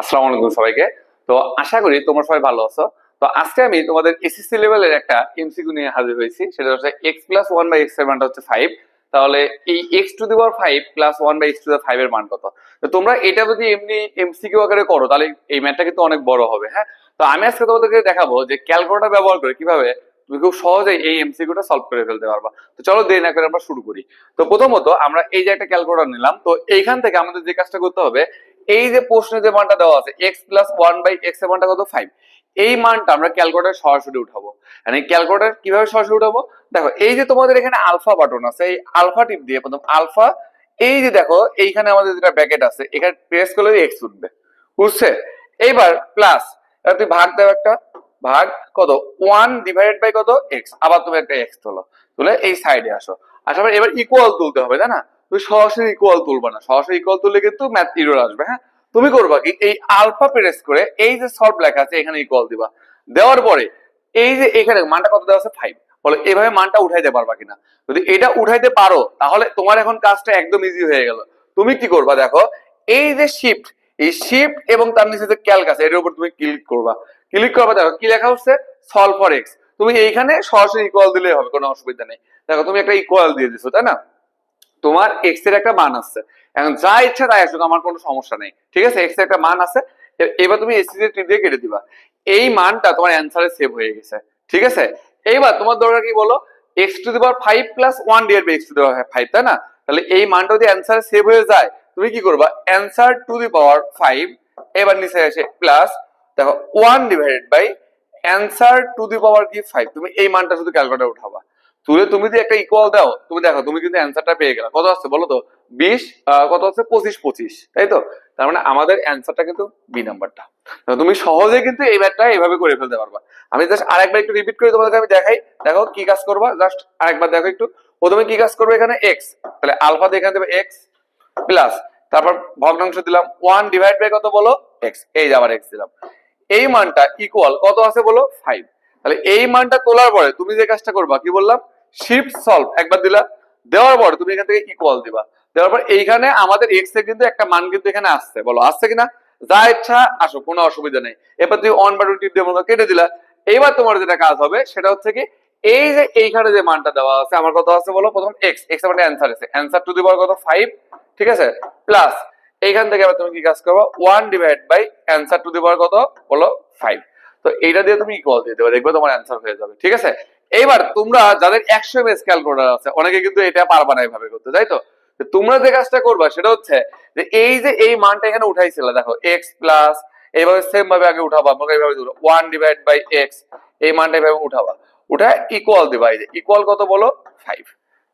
আসসালামু আলাইকুম সবাইকে। তো আশা করি তোমরা সবাই ভালো আছো। তো আজকে আমি তোমাদের এসএসসি লেভেলের একটা এমসিকিউ নিয়ে হাজির হয়েছি। সেটা হচ্ছে x+1/x এর মানটা হচ্ছে 5। তাহলে এই x⁵ (1/x⁵) এর মান কত? তো তোমরা এটা যদি এমনি এমসিকিউ আকারে করো তাহলে এই ম্যাথটা কিন্তু অনেক বড় হবে। হ্যাঁ, তো আমি আজকে তোমাদেরকে দেখাবো যে ক্যালকুলেটর ব্যবহার করে কিভাবে তুমি খুব সহজেই এই এমসিকিউটা সলভ করে ফেলতে পারবা। তো চলো দেরি না করে আমরা শুরু করি। তো প্রথমত আমরা এই যে একটা ক্যালকুলেটর নিলাম, তো এইখান থেকে আমাদের যে কাজটা করতে হবে, এই যে প্রশ্নে যে মানটা দেওয়া আছে x+1/x এর মানটা কত 5, এই মানটা আমরা ক্যালকুলেটর সরাসরি উঠাবো। মানে ক্যালকুলেটর কিভাবে সরাসরি উঠাবো, দেখো এই যে তোমাদের এখানে আলফা বাটন আছে, এই আলফা টিপ দিয়ে প্রথম আলফা, এই যে দেখো এইখানে আমাদের যেটা ব্র্যাকেট আছে এখানে প্রেস করলে x উঠবে, বুঝছে? এইবার প্লাস, এবার তুই ভাগ দাও, একটা ভাগ কত 1 কত x, আবার তুমি একটা x তোলো, তুলে এই সাইডে আসো, আসার পর এবার ইকুয়াল তুলতে হবে, তাই না? তুমি সরাসরি ইকুয়াল তুলবা না, সরাসরি ইকুয়াল তুললে কিন্তু ম্যাথ এরর আসবে। হ্যাঁ, তুমি করবা কি, এই আলফা প্রেস করে এই যে সলভ লেখা আছে এখানে ইকুয়াল দিবা, দেওয়ার পরে এই যে এখানে মানটা কত দেওয়া আছে 5, বলে এভাবে মানটা উঠাইতে পারবা কিনা। যদি এটা উঠাইতে পারো তাহলে তোমার এখন কাজটা একদম ইজি হয়ে গেল। তুমি কি করবা, দেখো এই যে শিফট, এই শিফট এবং তার নিচে যে ক্যালক আছে এর উপর তুমি ক্লিক করবা, ক্লিক করবা, দেখো কি লেখা হচ্ছে সলভ ফর এক্স। তুমি এইখানে সরাসরি ইকুয়াল দিলেই হবে, কোনো অসুবিধা নেই। দেখো তুমি একটা ইকুয়াল দিয়ে দিছো, তাই না? তোমার এক্স এর একটা মান আছে, এখন যা ইচ্ছা তাই আসুক, আমার কোনো সমস্যা নেই, ঠিক আছে? এক্স এর একটা মান আছে, এবার তুমি এসসি টিপ দিয়ে কেটে দিবা, এই মানটা তোমার অ্যান্সারে সেভ হয়ে গেছে, ঠিক আছে? এইবার তোমার দরকার কি বলো, x⁵ তাই না? তাহলে এই মানটা যদি অ্যান্সারে সেভ হয়ে যায়, তুমি কি করবা, answer⁵, এবার নিচে এসে প্লাস, দেখো 1/answer⁵ তুমি এই মানটা শুধু ক্যালকুলেটর উঠাবা, তুলে তুমি যদি একটা ইকুয়াল দাও, তুমি দেখো তুমি কিন্তু অ্যান্সারটা পেয়ে গেলা। কত আসছে বলো তো, 20, কত হচ্ছে 25, তাই তো? তার মানে আমাদের অ্যান্সারটা কিন্তু বি নাম্বারটা। তুমি সহজে কিন্তু এই ম্যাথটা এইভাবে করে ফেলতে পারবা। আমি জাস্ট আরেকবার একটু রিপিট করে তোমাদেরকে আমি দেখাই, দেখো কি কাজ করবা, জাস্ট আরেকবার দেখো একটু। প্রথমে কি কাজ করবে, এখানে এক্স, তাহলে আলফা দিয়ে এখানে দেবে এক্স প্লাস, তারপর ভগ্নাংশ দিলাম 1 কত বলো এক্স, এই যে আবার এক্স দিলাম, এই মানটা ইকুয়াল কত আছে বলো 5। তাহলে এই মানটা তোলার পরে তুমি যে কাজটা করবা, কি বললাম, শিফট সলভ একবার দিলা, দেওয়ার পর তুমি এখান থেকে ইকুয়াল দিবা, দেওয়ার পর এইখানে আমাদের এক্স এর কিন্তু একটা মান কিন্তু এখানে আসছে, বলো আসছে কিনা? যা ইচ্ছা আসো, কোনো অসুবিধা নেই। এবার তুমি অন বাটন টিপ দিয়ে কেটে দিলা। এইবার তোমার যেটা কাজ হবে সেটা হচ্ছে কি, এই যে এইখানে যে মানটা দেওয়া আছে, আমার কত আছে বলো, প্রথম এক্স, এক্স মানে অ্যান্সার আছে, অ্যান্সার টু দি পাওয়ার কত 5, ঠিক আছে? প্লাস এইখান থেকে আবার তুমি কি কাজ করবা, 1/answer টু দি পাওয়ার কত বলো 5। তো এইটা দিয়ে তুমি ইকুয়াল দিয়ে দেবে, দেখবে তোমার অ্যান্সার হয়ে যাবে, ঠিক আছে? এইবার তোমরা যাদের 100 এমএস ক্যালকুলেটর আছে, অনেকে কিন্তু এটা পারবা না এইভাবে করতে, তাই তো? তোমরা যে কাজটা করবা সেটা হচ্ছে যে এই যে এই মানটা এখানে উঠাইছিল, দেখো এক্স প্লাস, এইভাবে সেম ভাবে আগে উঠাবা, আমাকে এইভাবে দিলো 1/x, এই মানটা এইভাবে উঠাবা, উঠা ইকুয়াল দিবা, এই যে ইকুয়াল কত বলো 5,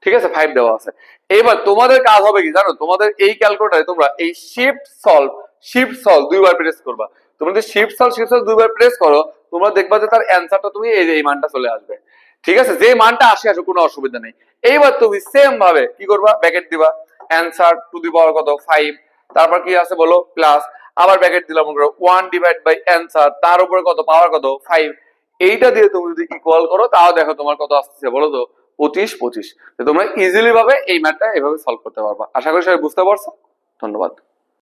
ঠিক আছে? 5 দেওয়া আছে। এবার তোমাদের কাজ হবে কি জানো, তোমাদের এই ক্যালকুলেটরে তোমরা এই শিফট সলভ দুইবার প্রেস করবা। তোমরা যদি শিফট সলভ দুইবার প্রেস করো, তোমরা দেখবা যে তার অ্যান্সারটা তুমি এই মানটা চলে আসবে, ঠিক আছে? যে মানটা আসে আসুক, কোনো অসুবিধা নেই। এইবার তুমি সেম ভাবে কি করবা, ব্র্যাকেট দিবা, অ্যান্সার টু দি পাওয়ার কত 5, তারপর কি আছে বলো প্লাস, আবার ব্র্যাকেট দিলাম 1/answer, তার উপরে কত পাওয়ার কত 5, এইটা দিয়ে তুমি যদি ইকুয়াল করো তাও দেখো তোমার কত আসছে বলো তো 25। তোমরা ইজিলি ভাবে এই ম্যাথটা এভাবে সলভ করতে পারবা। আশা করি সবাই বুঝতে পারছো। ধন্যবাদ।